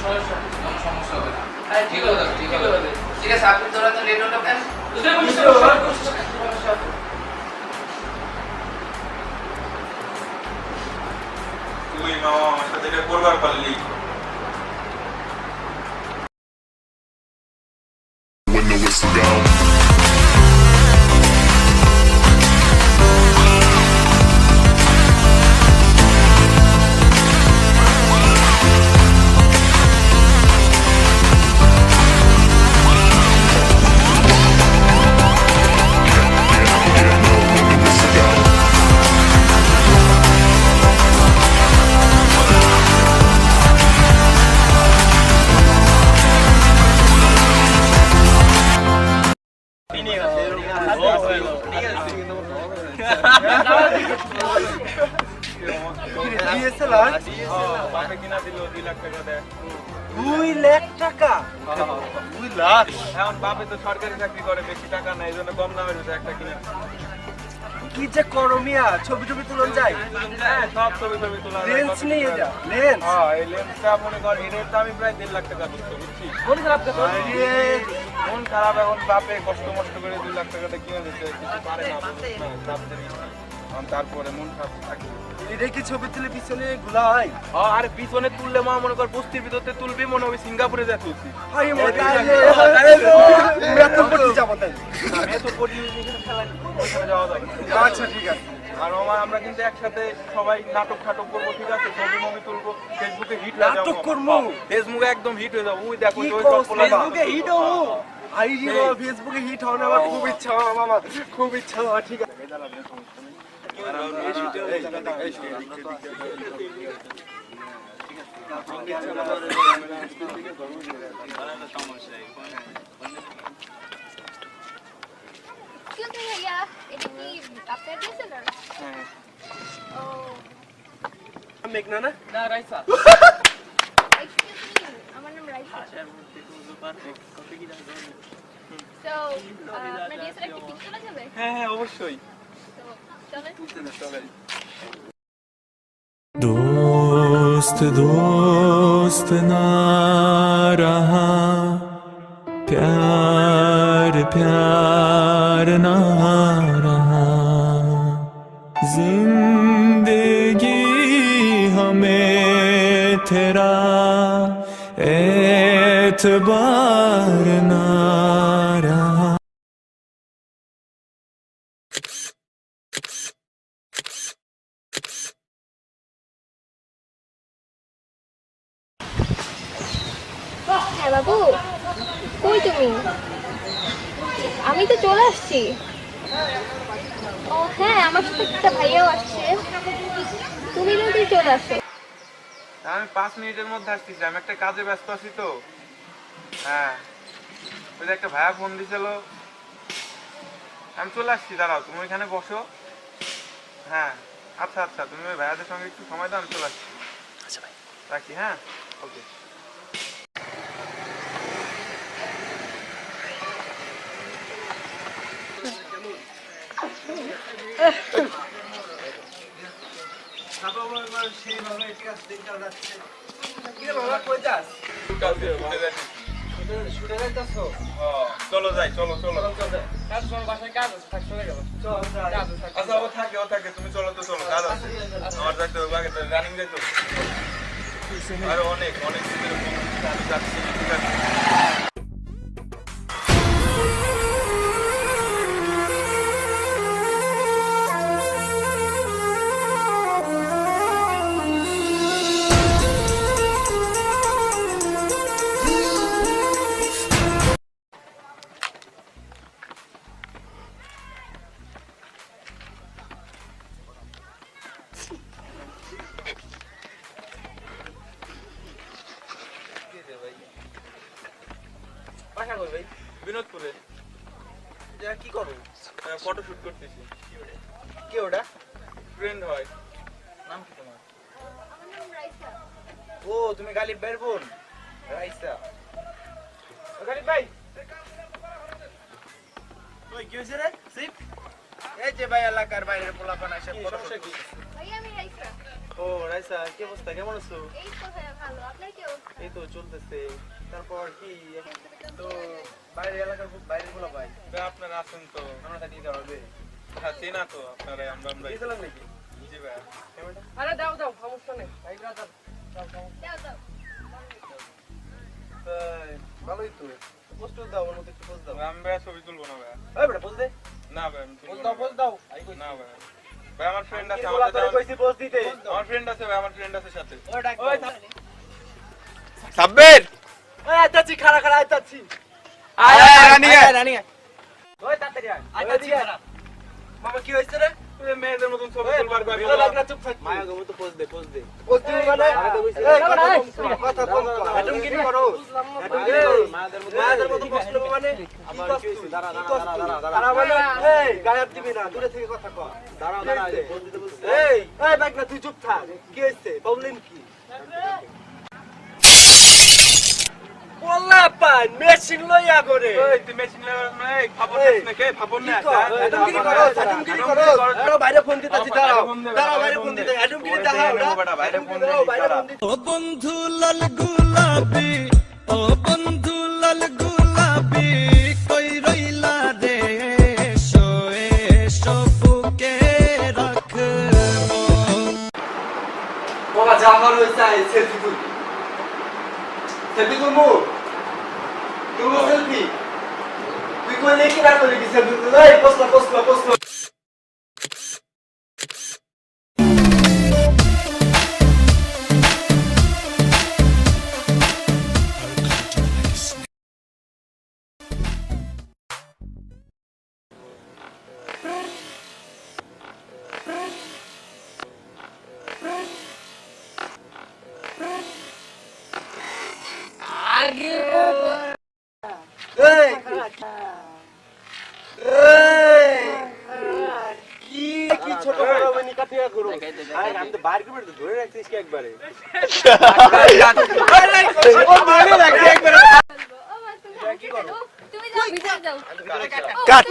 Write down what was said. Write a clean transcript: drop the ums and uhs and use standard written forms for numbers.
সমস্যা হবে না। ঠিক আছে ঠিক আছে, আপনি তোরা তো লেট হলো কেন? তুই মামা আমার সাথে এটা করবার পারলি। When the whistle go. বাপে কিনা দিল 2 লাখ টাকা দেয়। 2 লাখ টাকা? 2 লাখ? এখন বাপে তো সরকারি চাকরি করে, বেশি টাকা নাই, এই জন্য কম দামের ভিতরে একটা কিনে। কি যে করো মিয়া, ছবি টবি তুলন যায়? হ্যাঁ, সব ছবি ছবি তোলা যায়। লেন্স নেই এটা, লেন্স? হ্যাঁ, এই লেন্সটা মনে কর এর দামই প্রায় 1.5 লাখ টাকা দিচ্ছে, বুঝছিস? মন খারাপ কেন? মন খারাপ, এখন বাপে কষ্ট মষ্ট করে 2 লাখ টাকাটা কিনে দিচ্ছে, কিছু পারে না, তারপরে মন খারাপ থাকে। এটা কি ছবি তুলে পিছনে ঘোলা হয়? হ্যাঁ, আরে পিছনে তুললে মা মনে কর বস্তির ভিতরে তুলবি, মনে হবে সিঙ্গাপুরে যা তুলছি। হাই মজা আইলে আমরা তো করতে যাব তাই। আমি তো পড়ি খেলা ওইখানে যাওয়া যাবে। আচ্ছা ঠিক আছে। আর আমরা কিন্তু একসাথে সবাই নাটক ফাটক করবো, ঠিক আছে? ছবি মুভি তুলবো, ফেসবুকে হিট হয়ে যাবো। নাটক করবো? ফেসবুকে একদম হিট হয়ে যাবো। ওই দেখো কি ওই কও, সব পোলা ফেসবুকে হিট হবো? আই রে বাবা, ফেসবুকে হিট হওয়ার আমার খুব ইচ্ছা মামা, খুব ইচ্ছা। ঠিক আছে। ভাইয়া এটা কি আপনার ডিএসএলআর? হ্যাঁ। ও মেঘনা না? না রাইসা এক্সকিউজ মি, আমার নাম রাইসা। সো আপনার ডিএসএলআর কি পিক করা যাবে? হ্যাঁ হ্যাঁ অবশ্যই। তো চলেন। চলেন। दोस्त दोस्त ना रहा, प्यार प्यार ना रहा, जिंदगी हमें तेरा एतबार ना रहा। হ্যাঁ বাবু, কই তুমি? আমি তো চলে আসছি। ও হ্যাঁ, আমার সাথে একটা ভাইয়াও আসছে। তুমি যদি চলে আসো। আমি 5 মিনিটের মধ্যে আসতেছি, আমি একটা কাজে ব্যস্ত আছি তো। হ্যাঁ, ওই যে একটা ভাইয়া ফোন দিছিল, আমি চলে আসছি। দাঁড়াও, তুমি ওইখানে বসো। হ্যাঁ আচ্ছা আচ্ছা, তুমি ওই ভাইয়াদের সঙ্গে একটু সময় দাও, আমি চলে আসছি। আচ্ছা ভাই, রাখি। হ্যাঁ ওকে। চলো যাই, চলো চলো। বাসায় কাজ আছে, থাক চলে গেল। আচ্ছা ও থাকে, তুমি চলো তো, চলো, কাজ আছে আমার, যাইতে হবে আগে, রানিং যাইতে হবে। আরো অনেক অনেক দিনের আমি যাচ্ছি, ঠিক আছে? বাসা কই ভাই? বিনোদপুরে কি করো? ফটো শুট করতেছি। কে ওটা? ফ্রেন্ড হয়। নাম কি তোমার? আমার নাম রাইসা। ও তুমি গালিব ভাইয়ের বোন রাইসা। ও গালিব ভাই, ওই কি হইছে রে? সিপ এই যে ভাই এলাকার বাইরের পোলাপান এসে ফটো শুট। ভাইয়া আমি রাইসা। ও রাইসা কি অবস্থা, কেমন আছো? এই তো ভাইয়া ভালো, আপনার কি অবস্থা? এই তো চলতেছে। তারপর কি তো বাইরে এলাকার বাইরে গুলো ভাই ভাই আপনারা আছেন তো? আমরা তাকে দিতে হবে। হ্যাঁ চেনা তো আপনারা, আমরা দিয়েছিলাম নাকি? জি ভাই। পেমেন্টটা আরে দাও দাও সমস্যা নেই ভাই ব্রাদার দাও দাও দাও। ভালোই তো। পোস্ট দাও, ওর মধ্যে একটু পোস্ট দাও। আমি ভাই ছবি তুলবো না ভাই। এই বেটা পোস্ট দে। না ভাই আমি তুলবো পোস্ট না দাও পোস্ট দাও না ভাই। ভাই আমার ফ্রেন্ড আছে, কি আমার বলা সাথে তোরে কইছি পোস্ট দিতে? আমার ফ্রেন্ড আছে ভাই, আমার ফ্রেন্ড আছে সাথে। ওই ডাক ওই সাব্বির এই আইতাছি, খাড়া খাড়া আইতাছি। আয় রানী আয়। রানী ওই তাড়াতাড়ি আয় আইতাছি। মামা কি হইছে রে? তুই মেয়েদের মতন ছবি তুলবার ভাই। ভালো লাগনা চুপ থাক। মায়া গো তো পোস্ট দে, পোস্ট দে। পোস্ট দিবি মানে? এই কথা কম কর। হেডুমগিরি করো। হেডুমগিরি করো। মায়াদের মতো পোস্ট নেব মানে? আমার কি হইছে? দাঁড়া দাঁড়া মানে এই গায়ব দিবি না, দূরে থেকে কথা কর। দাঁড়া পোস্ট দিতে বলছিস। এই বাগনা তুই চুপ থাক। কি হইছে? প্রবলেম কি? বললা পান মেশিন লইয়া করে। এই তুই মেশিন লাগা না, এই খবর দিস না কে? খবর না। হেডুমগিরি করো, হেডুমগিরি করো। আরো বাইরে ফোন দিতেছি, দাঁড়াও। দাঁড়াও বাইরে ফোন দিতে। হেডুমগিরি দাও না। বাইরে ফোন দে। বাইরে ফোন দিতে। ও বন্ধু লাল গুলাবি, ও বন্ধু লাল গুলাবি, কই রইলা রে শোয়ে বুকে রাখবো। বাবা যা আমার হইছে সেলফি তুলবি। সেলফি তুলবো? তুলবো সেলফি? তুই কইলে কি না কইলে কি সেলফি তুলবো? এই পোস্ট এই কি ছোট বড় বনি কাটিয়া করো? আরে আমি তো বাইরে করে ধরে রাখছিস কি একবারে? ও মানে রাখছি একবারে। ও মা তুমি যাও ভিতরে যাও। কাট